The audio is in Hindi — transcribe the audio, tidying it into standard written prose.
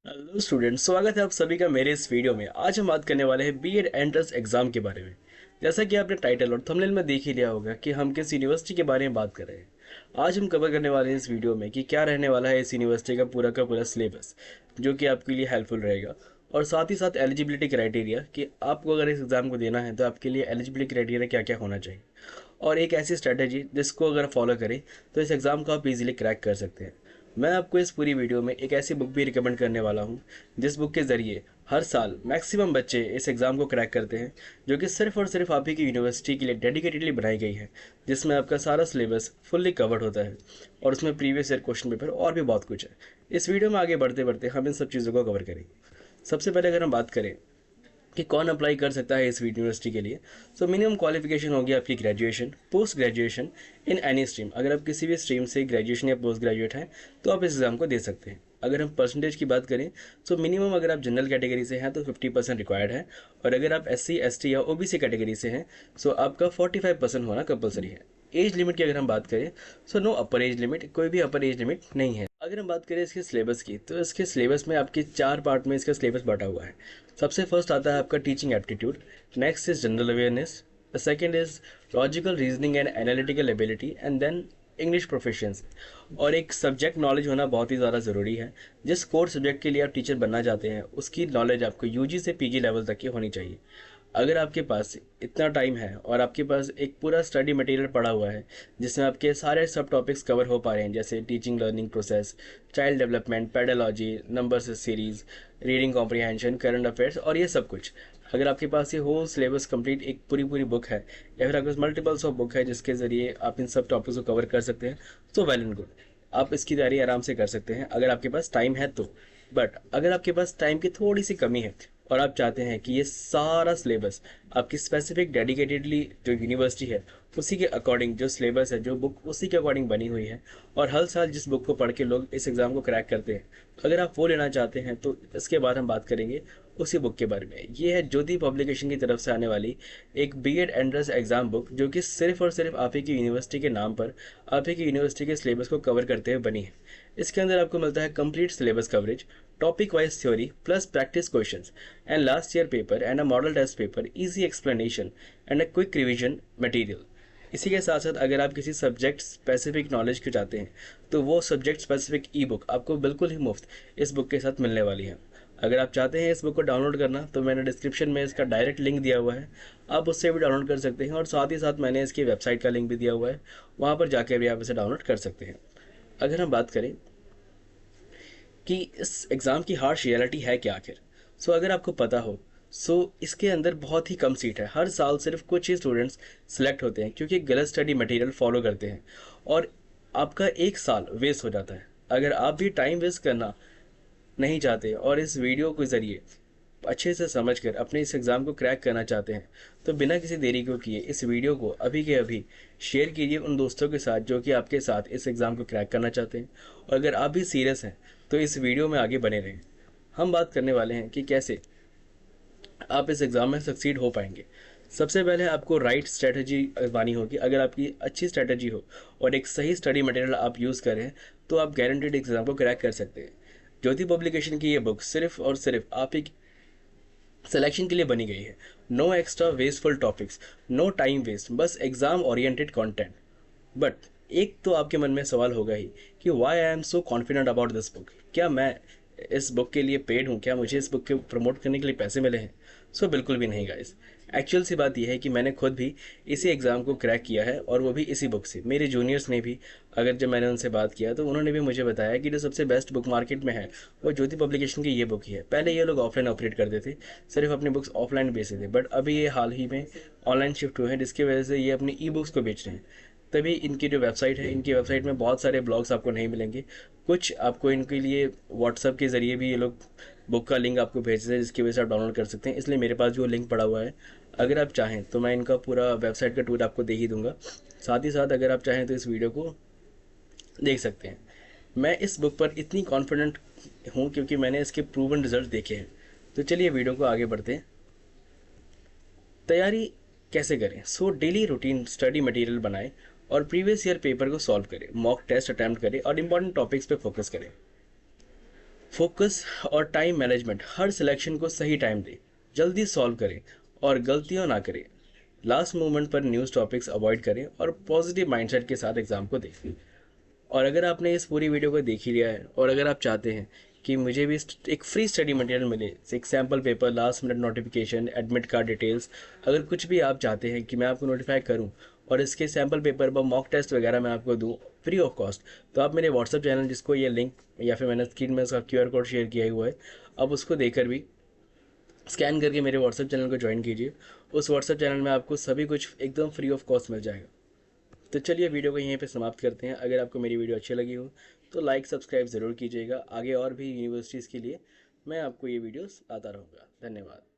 हेलो स्टूडेंट्स, स्वागत है आप सभी का मेरे इस वीडियो में। आज हम बात करने वाले हैं बीएड एंट्रेंस एग्जाम के बारे में। जैसा कि आपने टाइटल और थंबनेल में देख ही लिया होगा कि हम किस यूनिवर्सिटी के बारे में बात कर रहे हैं। आज हम कवर करने वाले हैं इस वीडियो में कि क्या रहने वाला है इस यूनिवर्सिटी का पूरा सिलेबस, जो कि आपके लिए हेल्पफुल रहेगा। और साथ ही साथ एलिजिबिलिटी क्राइटेरिया कि आपको अगर इस एग्ज़ाम को देना है तो आपके लिए एलिजिबिलिटी क्राइटेरिया क्या क्या होना चाहिए, और एक ऐसी स्ट्रैटेजी जिसको अगर फॉलो करें तो इस एग्ज़ाम को आप इजीली क्रैक कर सकते हैं। मैं आपको इस पूरी वीडियो में एक ऐसी बुक भी रिकमेंड करने वाला हूँ जिस बुक के ज़रिए हर साल मैक्सिमम बच्चे इस एग्ज़ाम को क्रैक करते हैं, जो कि सिर्फ और सिर्फ आप ही की यूनिवर्सिटी के लिए डेडिकेटेडली बनाई गई है, जिसमें आपका सारा सिलेबस फुल्ली कवर्ड होता है और उसमें प्रीवियस ईयर क्वेश्चन पेपर और भी बहुत कुछ है। इस वीडियो में आगे बढ़ते बढ़ते हम इन सब चीज़ों को कवर करेंगे। सबसे पहले अगर हम बात करें कि कौन अप्लाई कर सकता है इस यूनिवर्सिटी के लिए, तो मिनिमम क्वालिफिकेशन होगी आपकी graduation, post graduation in any stream. अगर आप किसी भी स्ट्रीम से ग्रेजुएशन या पोस्ट ग्रेजुएट हैं तो आप इस एग्ज़ाम को दे सकते हैं। अगर हम परसेंटेज की बात करें तो मिनिमम अगर आप जनरल कैटेगरी से हैं तो 50% रिक्वायर्ड है, और अगर आप SC ST या OBC कैटेगरी से हैं तो आपका 45% होना कंपलसरी है। एज लिमिट की अगर हम बात करें तो नो अपर एज लिमिट, कोई भी अपर एज लिमिट नहीं है। अगर हम बात करें इसके सिलेबस की, तो इसके सिलेबस में आपके 4 पार्ट में इसका सिलेबस बांटा हुआ है। सबसे फर्स्ट आता है आपका teaching aptitude, next is general awareness, the second is logical reasoning and analytical ability, and then English proficiency. और एक सब्जेक्ट नॉलेज होना बहुत ही ज़्यादा ज़रूरी है। जिस कोर सब्जेक्ट के लिए आप टीचर बनना चाहते हैं उसकी नॉलेज आपको UG से PG लेवल तक की होनी चाहिए। अगर आपके पास इतना टाइम है और आपके पास एक पूरा स्टडी मटेरियल पड़ा हुआ है जिसमें आपके सारे सब टॉपिक्स कवर हो पा रहे हैं, जैसे teaching learning process, child development, pedology, numbers series, reading comprehension, current affairs और ये सब कुछ, अगर आपके पास ये होल सिलेबस कंप्लीट एक पूरी पूरी बुक है, या फिर आपके पास मल्टीपल्स ऑफ बुक है जिसके ज़रिए आप इन सब टॉपिक्स को कवर कर सकते हैं, तो वेल एंड गुड, आप इसकी तैयारी आराम से कर सकते हैं अगर आपके पास टाइम है तो। बट अगर आपके पास टाइम की थोड़ी सी कमी है और आप चाहते हैं कि ये सारा सिलेबस आपकी स्पेसिफिक डेडिकेटेडली जो यूनिवर्सिटी है उसी के अकॉर्डिंग जो सिलेबस है, जो बुक उसी के अकॉर्डिंग बनी हुई है, और हर साल जिस बुक को पढ़ के लोग इस एग्ज़ाम को क्रैक करते हैं, अगर आप वो लेना चाहते हैं तो इसके बाद हम बात करेंगे उसी बुक के बारे में। ये है ज्योति पब्लिकेशन की तरफ से आने वाली एक बीएड एंट्रेंस एग्जाम बुक, जो कि सिर्फ और सिर्फ आप ही की यूनिवर्सिटी के नाम पर आप ही की यूनिवर्सिटी के सिलेबस को कवर करते हुए बनी है। इसके अंदर आपको मिलता है complete syllabus coverage, topic wise theory plus practice questions and last year paper and a model test paper, easy explanation and a quick revision material. इसी के साथ साथ अगर आप किसी सब्जेक्ट स्पेसिफिक नॉलेज के चाहते हैं तो वो सब्जेक्ट स्पेसिफिक ई बुक आपको बिल्कुल ही मुफ्त इस बुक के साथ मिलने वाली है। अगर आप चाहते हैं इस बुक को डाउनलोड करना तो मैंने डिस्क्रिप्शन में इसका डायरेक्ट लिंक दिया हुआ है, आप उससे भी डाउनलोड कर सकते हैं, और साथ ही साथ मैंने इसकी वेबसाइट का लिंक भी दिया हुआ है, वहाँ पर जाकर भी आप इसे डाउनलोड कर सकते हैं। अगर हम बात करें कि इस एग्ज़ाम की हार्श रियलिटी है क्या आखिर, सो अगर आपको पता हो, सो इसके अंदर बहुत ही कम सीट है। हर साल सिर्फ कुछ ही स्टूडेंट्स सेलेक्ट होते हैं क्योंकि गलत स्टडी मटेरियल फॉलो करते हैं, और आपका एक साल वेस्ट हो जाता है। अगर आप भी टाइम वेस्ट करना नहीं चाहते और इस वीडियो के ज़रिए अच्छे से समझकर अपने इस एग्ज़ाम को क्रैक करना चाहते हैं, तो बिना किसी देरी को किए इस वीडियो को अभी के अभी शेयर कीजिए उन दोस्तों के साथ जो कि आपके साथ इस एग्ज़ाम को क्रैक करना चाहते हैं। और अगर आप भी सीरियस हैं तो इस वीडियो में आगे बने रहें। हम बात करने वाले हैं कि कैसे आप इस एग्ज़ाम में सक्सीड हो पाएंगे। सबसे पहले आपको राइट स्ट्रेटजी बनानी होगी। अगर आपकी अच्छी स्ट्रेटजी हो और एक सही स्टडी मटेरियल आप यूज़ करें तो आप गारंटेड एग्ज़ाम को क्रैक कर सकते हैं। ज्योति पब्लिकेशन की ये बुक सिर्फ और सिर्फ आप ही सिलेक्शन के लिए बनी गई है। No extra wasteful topics, no time waste, बस एग्जाम ओरिएंटेड कंटेंट। बट एक तो आपके मन में सवाल होगा ही कि why I am so confident about this book, क्या मैं इस बुक के लिए पेड हूँ, क्या मुझे इस बुक के प्रमोट करने के लिए पैसे मिले हैं? सो बिल्कुल भी नहीं गाइस। एक्चुअल सी बात यह है कि मैंने खुद भी इसी एग्ज़ाम को क्रैक किया है, और वो भी इसी बुक से। मेरे जूनियर्स ने भी, अगर जब मैंने उनसे बात किया तो उन्होंने भी मुझे बताया कि जो सबसे बेस्ट बुक मार्केट में है वो ज्योति पब्लिकेशन की ये बुक ही है। पहले ये लोग ऑफलाइन ऑपरेट करते थे, सिर्फ अपनी बुक्स ऑफलाइन बेचते थे, बट अभी ये हाल ही में ऑनलाइन शिफ्ट हुए हैं, जिसकी वजह से ये अपनी ई बुक्स को बेच रहे हैं। तभी इनकी जो वेबसाइट है, इनकी वेबसाइट में बहुत सारे ब्लॉग्स आपको नहीं मिलेंगे। कुछ आपको इनके लिए व्हाट्सएप के ज़रिए भी ये लोग बुक का लिंक आपको भेजते हैं, जिसकी वजह से आप डाउनलोड कर सकते हैं। इसलिए मेरे पास जो लिंक पड़ा हुआ है, अगर आप चाहें तो मैं इनका पूरा वेबसाइट का टूर आपको दे ही दूंगा। साथ ही साथ अगर आप चाहें तो इस वीडियो को देख सकते हैं। मैं इस बुक पर इतनी कॉन्फिडेंट हूँ क्योंकि मैंने इसके प्रूवन रिजल्ट देखे हैं। तो चलिए वीडियो को आगे बढ़ते हैं। तैयारी कैसे करें? So daily routine study material बनाएं और प्रीवियस ईयर पेपर को सॉल्व करें, मॉक टेस्ट अटैम्प्ट करें और इंपॉर्टेंट टॉपिक्स पे फोकस करें। फोकस और टाइम मैनेजमेंट, हर सिलेक्शन को सही टाइम दें, जल्दी सॉल्व करें और गलतियां ना करें। लास्ट मोमेंट पर न्यूज़ टॉपिक्स अवॉइड करें और पॉजिटिव माइंडसेट के साथ एग्ज़ाम को दें। और अगर आपने इस पूरी वीडियो को देख ही लिया है और अगर आप चाहते हैं कि मुझे भी एक फ्री स्टडी मटेरियल मिले, एक sample paper, last minute notification, admit card details, अगर कुछ भी आप चाहते हैं कि मैं आपको नोटिफाई करूं और इसके सैम्पल पेपर पर मॉक टेस्ट वगैरह मैं आपको दूं फ्री ऑफ कॉस्ट, तो आप मेरे व्हाट्सअप चैनल, जिसको ये लिंक या फिर मैंने स्क्रीन में उसका QR कोड शेयर किया हुआ है, आप उसको देकर भी स्कैन करके मेरे व्हाट्सअप चैनल को ज्वाइन कीजिए। उस व्हाट्सअप चैनल में आपको सभी कुछ एकदम फ्री ऑफ कॉस्ट मिल जाएगा। तो चलिए वीडियो को यहीं पे समाप्त करते हैं। अगर आपको मेरी वीडियो अच्छी लगी हो तो लाइक सब्सक्राइब ज़रूर कीजिएगा। आगे और भी यूनिवर्सिटीज़ के लिए मैं आपको ये वीडियोस आता रहूँगा। धन्यवाद।